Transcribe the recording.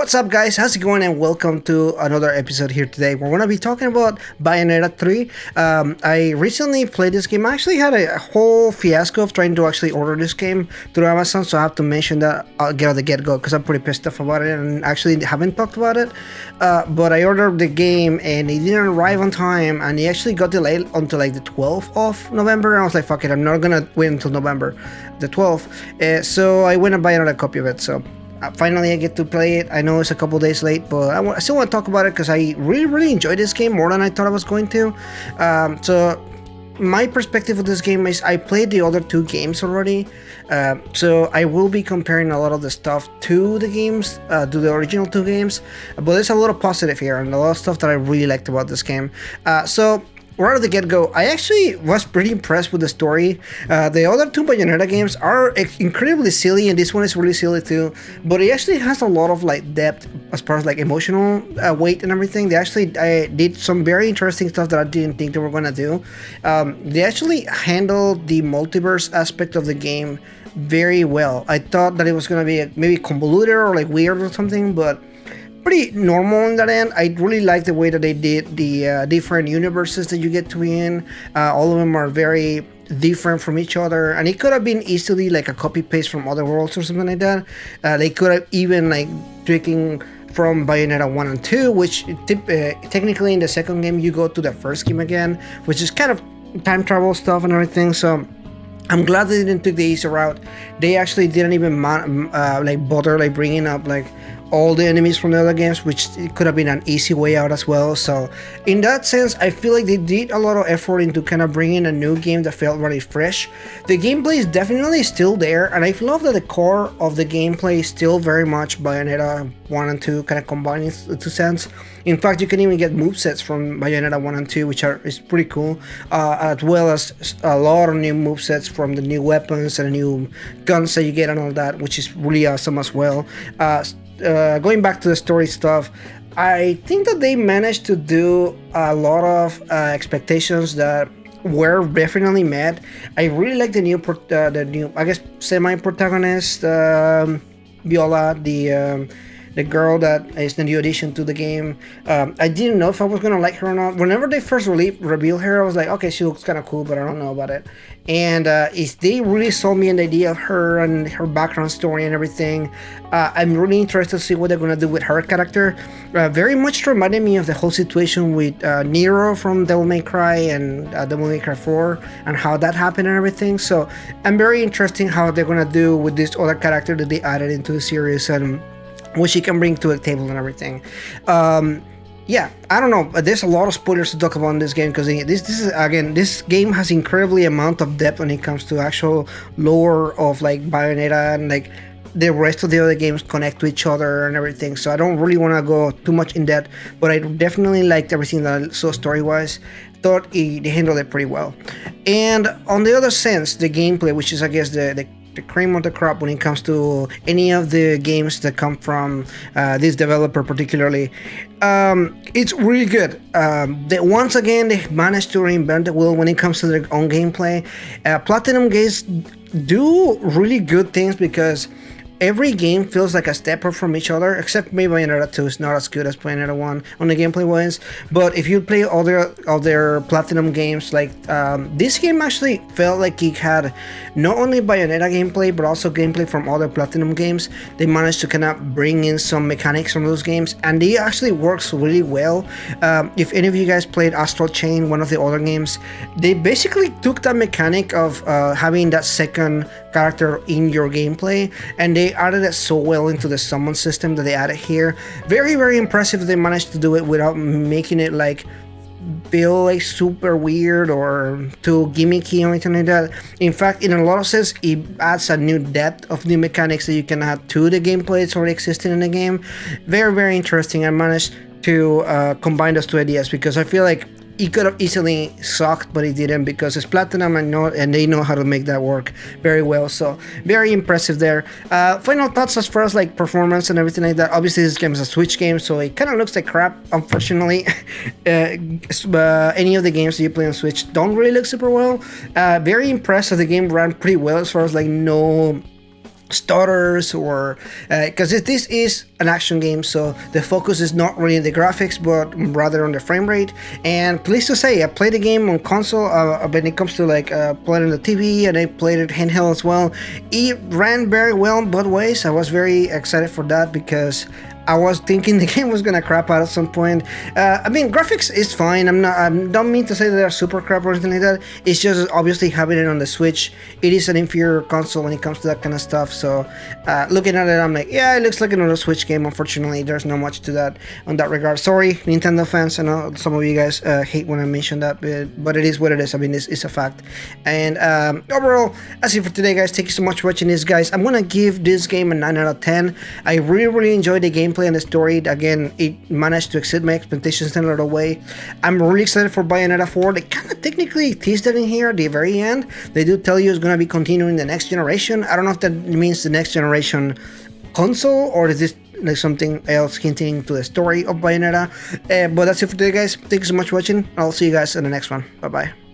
What's up, guys? How's it going? And welcome to another episode here today. We're going to be talking about Bayonetta 3. I recently played this game. I actually had a whole fiasco of trying to actually order this game through Amazon, so I have to mention that I'll get at the get-go because I'm pretty pissed off about it and actually haven't talked about it. But I ordered the game and it didn't arrive on time, and it actually got delayed until like the 12th of November. And I was like, fuck it, I'm not going to wait until November the 12th. So I went and buy another copy of it. So finally I get to play it. I know it's a couple days late, but I still want to talk about it because I really enjoyed this game more than I thought I was going to. So my perspective of this game is I played the other two games already, so I will be comparing a lot of the stuff to the games, to the original two games, but there's a lot of positive here and a lot of stuff that I really liked about this game. So right at the get-go, I actually was pretty impressed with the story. The other two Bayonetta games are incredibly silly, and this one is really silly too, but it actually has a lot of like depth as far as like emotional weight and everything. They actually did some very interesting stuff that I didn't think they were gonna do. They actually handled the multiverse aspect of the game very well. I thought that it was gonna be maybe convoluted or like weird or something, but pretty normal in that end. I really like the way that they did the different universes that you get to be in. All of them are very different from each other, and it could have been easily like a copy paste from other worlds or something like that. They could have even like tweaking from Bayonetta 1 and 2, which technically in the second game you go to the first game again, which is kind of time travel stuff and everything. So I'm glad they didn't take the easy route. They actually didn't even like bother like bringing up like all the enemies from the other games, which it could have been an easy way out as well. So in that sense, I feel like they did a lot of effort into kind of bringing a new game that felt very fresh. The gameplay is definitely still there, and I love that the core of the gameplay is still very much Bayonetta 1 and 2 kind of combining the two sense. In fact, you can even get movesets from Bayonetta 1 and 2, which is pretty cool, as well as a lot of new movesets from the new weapons and the new guns that you get and all that, which is really awesome as well. Going back to the story stuff, I think that they managed to do a lot of expectations that were definitely met. I really like the new I guess semi-protagonist, Viola, the girl that is the new addition to the game. I didn't know if I was gonna like her or not. Whenever they first revealed her, I was like, okay, she looks kind of cool, but I don't know about it. And they really sold me an idea of her and her background story and everything. I'm really interested to see what they're gonna do with her character. Very much reminded me of the whole situation with Nero from Devil May Cry and Devil May Cry 4 and how that happened and everything. So I'm very interested how they're gonna do with this other character that they added into the series and what she can bring to a table and everything. Yeah, I don't know. There's a lot of spoilers to talk about in this game because this game has incredibly amount of depth when it comes to actual lore of like Bayonetta, and like the rest of the other games connect to each other and everything. So I don't really want to go too much in depth, but I definitely liked everything that I saw story-wise. Thought they handled it pretty well. And on the other sense, the gameplay, which is I guess the cream of the crop when it comes to any of the games that come from this developer particularly, it's really good. Once again, they managed to reinvent the wheel when it comes to their own gameplay. Platinum games do really good things because every game feels like a step up from each other, except maybe Bayonetta 2 is not as good as Bayonetta 1 on the gameplay wise. But if you play other of their Platinum games, like this game actually felt like it had not only Bayonetta gameplay, but also gameplay from other Platinum games. They managed to kind of bring in some mechanics from those games, and it actually works really well. If any of you guys played Astral Chain, one of the other games, they basically took that mechanic of having that second character in your gameplay, and they added it so well into the summon system that they added here. Very impressive that they managed to do it without making it like feel like super weird or too gimmicky or anything like that. In fact, in a lot of sense, it adds a new depth of new mechanics that you can add to the gameplay that's already existing in the game. Very interesting. I managed to combine those two ideas because I feel like it could have easily sucked, but it didn't because it's Platinum and they know how to make that work very well. So very impressive there. Final thoughts as far as like performance and everything like that. Obviously this game is a Switch game, so it kind of looks like crap, unfortunately. Any of the games that you play on Switch don't really look super well. Very impressed that the game ran pretty well as far as like no stutters or because this is an action game, so the focus is not really the graphics but rather on the frame rate. And pleased to say, I played the game on console when it comes to like playing on the TV, and I played it handheld as well. It ran very well both ways. I was very excited for that because I was thinking the game was gonna crap out at some point. I mean, graphics is fine. I don't mean to say that they're super crap or anything like that. It's just obviously having it on the Switch, it is an inferior console when it comes to that kind of stuff. So looking at it, I'm like, yeah, it looks like another Switch game. Unfortunately, there's not much to that on that regard. Sorry, Nintendo fans. I know some of you guys hate when I mention that, but it is what it is. I mean, it's a fact. And overall, that's it for today, guys. Thank you so much for watching this, guys. I'm gonna give this game a 9 out of 10. I really enjoyed the gameplay and the story. Again, it managed to exceed my expectations in a little way. I'm really excited for Bayonetta 4. They kind of technically teased it in here at the very end. They do tell you it's going to be continuing the next generation. I don't know if that means the next generation console or is this like something else hinting to the story of Bayonetta. But that's it for today, guys. Thank you so much for watching. I'll see you guys in the next one. Bye bye.